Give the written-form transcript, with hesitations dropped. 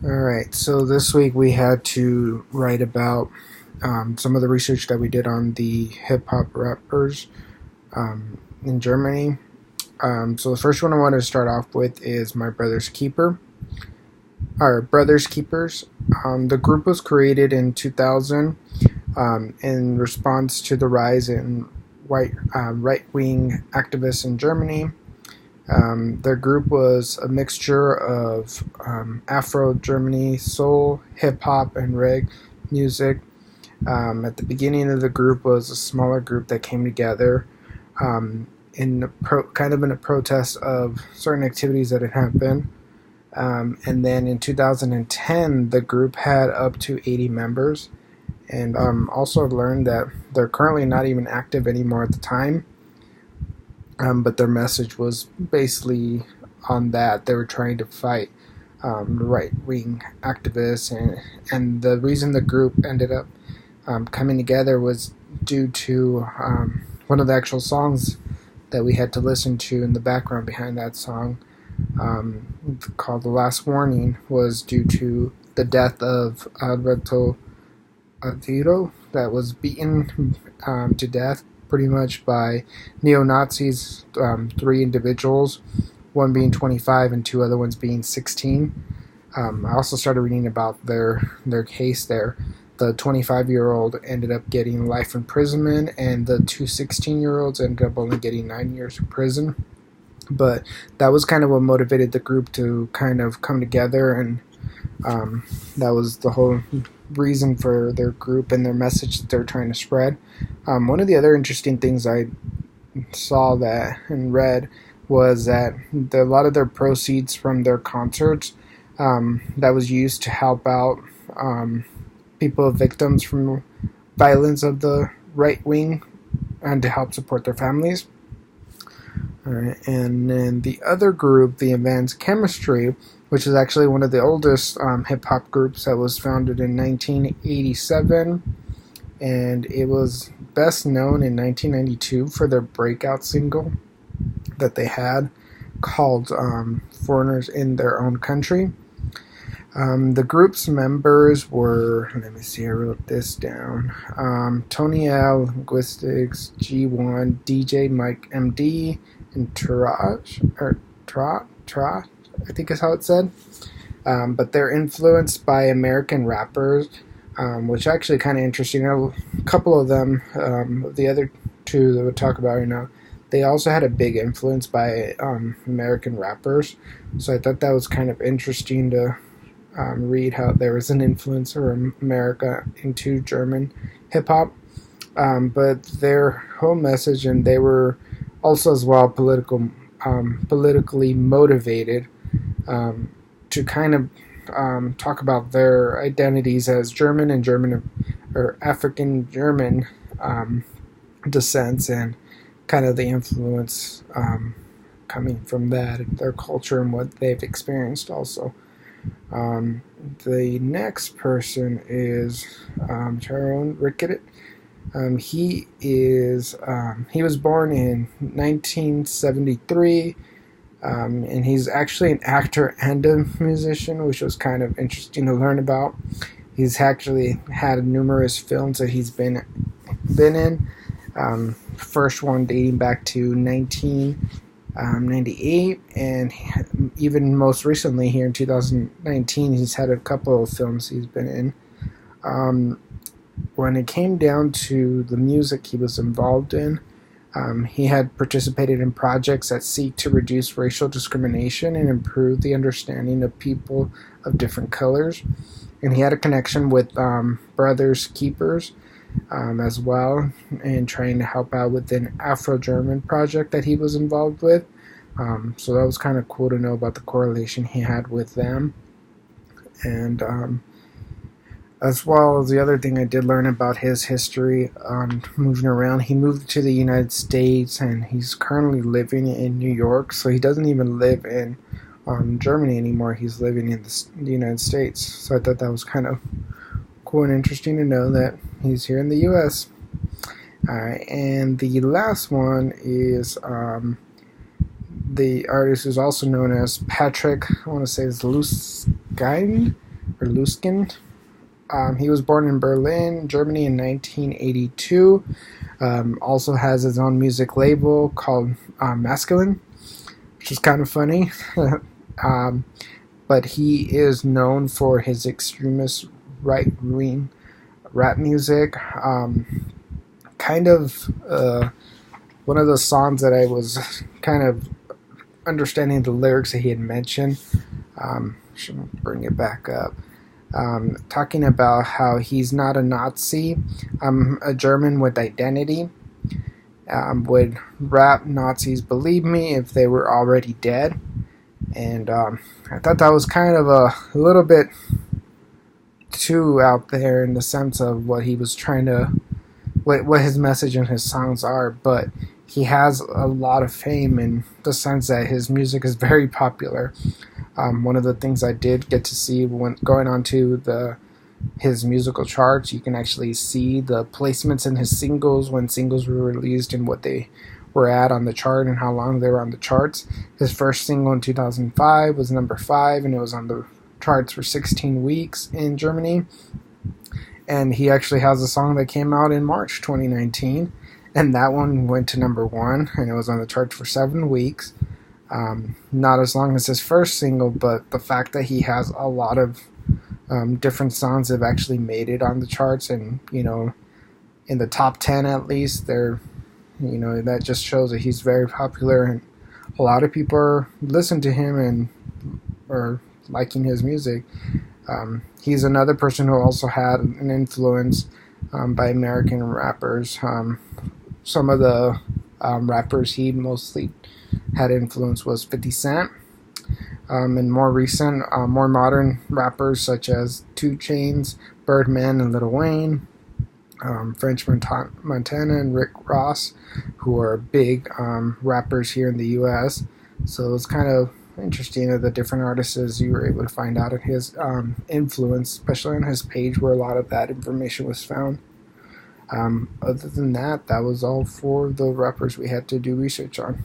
Alright, so this week we had to write about some of the research that we did on the hip hop rappers in Germany. So the first one I want to start off with is My Brother's Keeper, or Brothers Keepers. The group was created in 2000 in response to the rise in right wing activists in Germany. Their group was a mixture of Afro Germany, soul, hip hop, and reggae music. At the beginning of the group was a smaller group that came together kind of in a protest of certain activities that had happened. And then in 2010, the group had up to 80 members. And also learned that they're currently not even active anymore at the time. But their message was basically on that. They were trying to fight right wing activists, and the reason the group ended up coming together was due to one of the actual songs that we had to listen to in the background behind that song, called The Last Warning, was due to the death of Alberto Adiro, that was beaten to death pretty much by neo-Nazis, three individuals, one being 25 and two other ones being 16. I also started reading about their case there. The 25-year-old ended up getting life imprisonment, and the two 16-year-olds ended up only getting 9 years in prison. But that was kind of what motivated the group to kind of come together, and that was the whole reason for their group and their message that they're trying to spread. One of the other interesting things I saw that and read was that a lot of their proceeds from their concerts that was used to help out people victims from violence of the right wing and to help support their families. All right, and then the other group, the Advanced Chemistry, which is actually one of the oldest hip-hop groups that was founded in 1987, and it was best known in 1992 for their breakout single that they had called Foreigners in Their Own Country. The group's members were, let me see, I wrote this down, Tony L, Linguistics, G1, DJ Mike MD, and Trot, I think is how it's said. But they're influenced by American rappers, which is actually kind of interesting. A couple of them, the other two that we'll talk about right now, they also had a big influence by American rappers. So I thought that was kind of interesting to read how there was an influence from America into German hip-hop. But their whole message, and they were also as well politically motivated, to kind of talk about their identities as German and German or African German descents, and kind of the influence coming from that and their culture and what they've experienced also. The next person is Tyrone Rickett. He was born in 1973. And he's actually an actor and a musician, which was kind of interesting to learn about. He's actually had numerous films that he's been in. First one dating back to 1998, and even most recently here in 2019, he's had a couple of films he's been in. When it came down to the music he was involved in, he had participated in projects that seek to reduce racial discrimination and improve the understanding of people of different colors. And he had a connection with Brothers Keepers as well, and trying to help out with an Afro-German project that he was involved with. So that was kind of cool to know about the correlation he had with them. And as well as the other thing I did learn about his history on moving around. He moved to the United States, and he's currently living in New York, so he doesn't even live in Germany anymore. He's living in the United States. So I thought that was kind of cool and interesting to know that he's here in the U.S. And the last one is the artist is also known as Patrick, I want to say it's Luskind. Erluskin. He was born in Berlin, Germany in 1982. Also has his own music label called Masculine, which is kind of funny. But he is known for his extremist right-wing rap music. Kind of one of those songs that I was kind of understanding the lyrics that he had mentioned. Should bring it back up. Talking about how he's not a Nazi. I'm a German with identity. Would rap Nazis believe me if they were already dead? And I thought that was kind of a little bit too out there in the sense of what he was trying to, what his message and his songs are. But he has a lot of fame in the sense that his music is very popular. One of the things I did get to see when going on to his musical charts, you can actually see the placements in his singles when singles were released and what they were at on the chart and how long they were on the charts. His first single in 2005 was number 5, and it was on the charts for 16 weeks in Germany. And he actually has a song that came out in March 2019, and that one went to number 1, and it was on the charts for 7 weeks. Not as long as his first single, but the fact that he has a lot of different songs that have actually made it on the charts, and in the top 10 at least, that just shows that he's very popular, and a lot of people listen to him and are liking his music. He's another person who also had an influence by American rappers. Some of the rappers he mostly had influence was 50 Cent, and more recent, more modern rappers such as 2 Chainz, Birdman, and Lil Wayne, French Montana, and Rick Ross, who are big rappers here in the U.S. So it's kind of interesting that the different artists you were able to find out of his influence, especially on his page where a lot of that information was found. Other than that, that was all for the rappers we had to do research on.